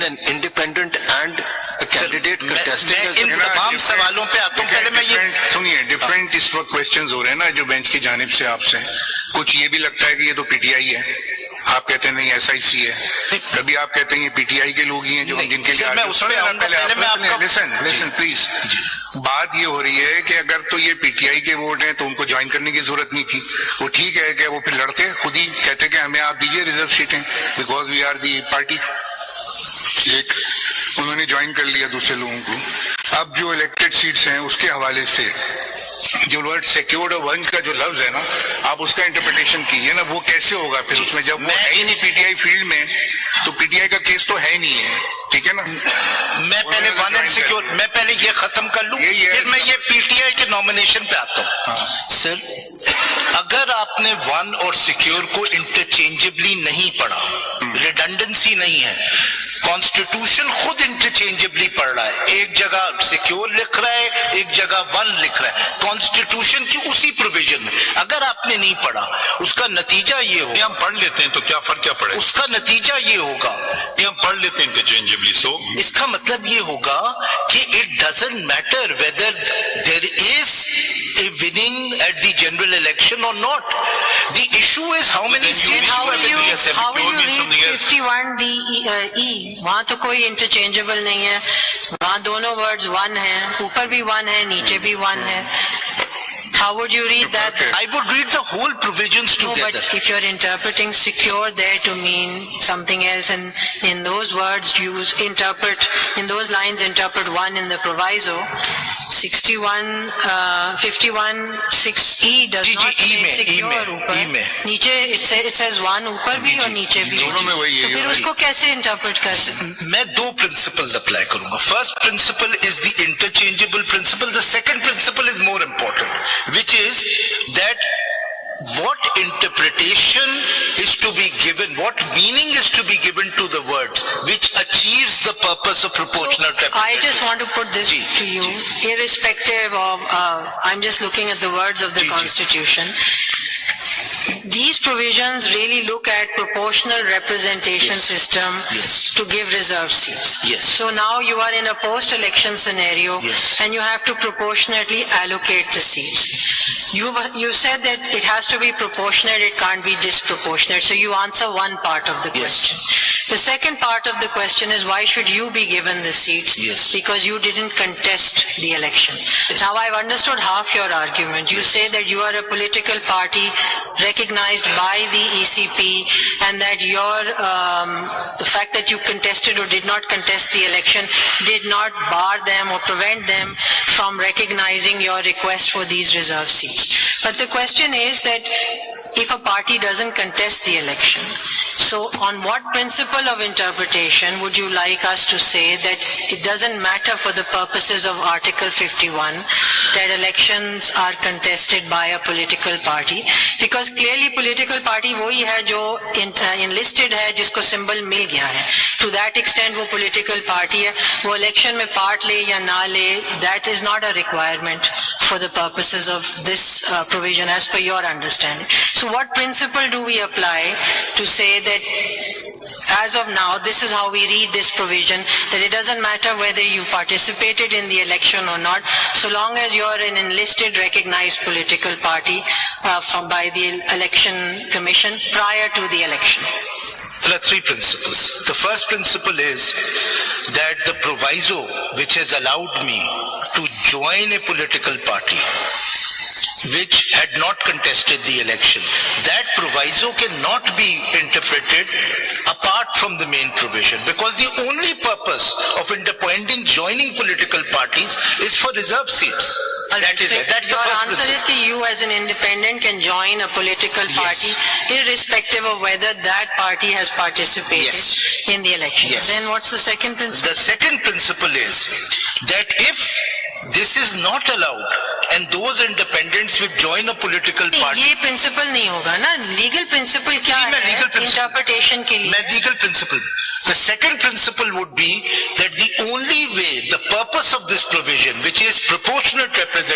an independent and a candidate contesting as इन तमाम सवालों पे आता हूँ। पहले मैं ये सुनिए, डिफरेंट इस वक्त क्वेश्चंस हो रहे हैं ना जो बेंच की जानिब से आपसे। कुछ ये भी लगता है कि ये तो पीटीआई है, आप कहते हैं नहीं एसआईसी है, कभी आप कहते हैं ये पीटीआई के लोग ही हैं जो जिनके लिसन प्लीज। बात ये हो रही है कि अगर तो ये पीटीआई के वोट हैं तो उनको ज्वाइन करने की जरूरत नहीं थी। वो ठीक है कि वो फिर लड़ते, खुद ही कहते कि हमें आप दीजिए रिजर्व सीटें because we are the party. एक उन्होंने ज्वाइन कर लिया दूसरे लोगों को। अब जो इलेक्टेड सीट्स हैं उसके हवाले से जो वर्ड सिक्योर्ड और वन का जो लफ्ज है ना, आप उसका इंटरप्रिटेशन कीजिए ना, वो कैसे होगा फिर उसमें जब वो है ही नहीं पीटीआई फील्ड में, तो पीटीआई का केस तो है ही नहीं है, ठीक है ना। मैं पहले वन एंड सिक्योर, मैं पहले ये खत्म कर लूं, फिर मैं ये पीटीआई के नॉमिनेशन पे आता हूं। सर, अगर आपने वन और सिक्योर को इंटरचेंजेबली नहीं पढ़ा, रिडंडेंसी नहीं है, कॉन्स्टिट्यूशन खुद इंटरचेंजेबली पढ़ रहा है, एक जगह सिक्योर लिख रहा है, एक जगह वन लिख रहा है, कॉन्स्टिट्यूशन की उसी प्रोविजन में। अगर आपने नहीं पढ़ा, उसका नतीजा ये होगा, हम पढ़ लेते हैं तो क्या फर्क क्या पड़े, उसका नतीजा ये होगा कि हम पढ़ लेते हैं इंटरचेंजेबली। सो इसका मतलब ये होगा कि it doesn't matter whether there is a winning at the general election or not. The issue is how many seats How you will have you, in the how will you assembly. read 51D वहाँ तो कोई interchangeable नहीं है, वहाँ दोनों words one है, ऊपर भी वन है, नीचे भी वन है। How would you read that? I would read the whole provisions No, together. but if you're interpreting secure there to mean something else, and in those words use interpret, in those lines interpret one in the proviso, 51 6E does ji, not E say में, secure ऊपर, E में। नीचे it says one ऊपर भी और नीचे भी, दोनों में वही है, तो फिर उसको कैसे इंटरप्रेट कर सकते? मैं दो प्रिंसिपल्स अप्लाई करूंगा। First principle is the interchangeable principle, the second principle is more important, which is that what interpretation is to be given, what meaning is to be given to the words which achieves the purpose of proportional representation. I just want to put this to you, irrespective of, I'm just looking at the words of the Constitution. These provisions really look at proportional representation system to give reserve seats. Yes. So now you are in a post-election scenario, Yes. and you have to proportionately allocate the seats. You said that it has to be proportionate, it can't be disproportionate. So you answer one part of the question. The second part of the question is, why should you be given the seats? Yes. Because you didn't contest the election. Now I've understood half your argument. You say that you are a political party recognized by the ECP, and that the fact that you contested or did not contest the election did not bar them or prevent them from recognizing your request for these reserve seats. But the question is that if a party doesn't contest the election, so on what principle of interpretation would you like us to say that it doesn't matter for the purposes of Article 51 that elections are contested by a political party? Because clearly political party वही है जो enlisted है, जिसको symbol मिल गया है. To that extent वो political party है, वो election में part ले या ना ले, that is not a requirement for the purposes of this provision as per your understanding. So what principle do we apply to say that as of now, this is how we read this provision, that it doesn't matter whether you participated in the election or not, so long as you're an enlisted, recognized political party by the election commission prior to the election? There are three principles. The first principle is that the proviso which has allowed me to join a political party which had not contested the election, that proviso cannot be interpreted apart from the main provision, because the only purpose of independent joining political parties is for reserve seats. That is it. That's the your first answer principle. is that you as an independent can join a political party irrespective of whether that party has participated in the election. Yes. Then what's the second principle? The second principle is that if this is not allowed and those independents will join a political party, ये principal नहीं होगा ना, legal principal क्या मैं है legal principle- interpretation के लिए? legal principle. The second principle would be that the only way, the purpose of this provision, which is proportionate representation,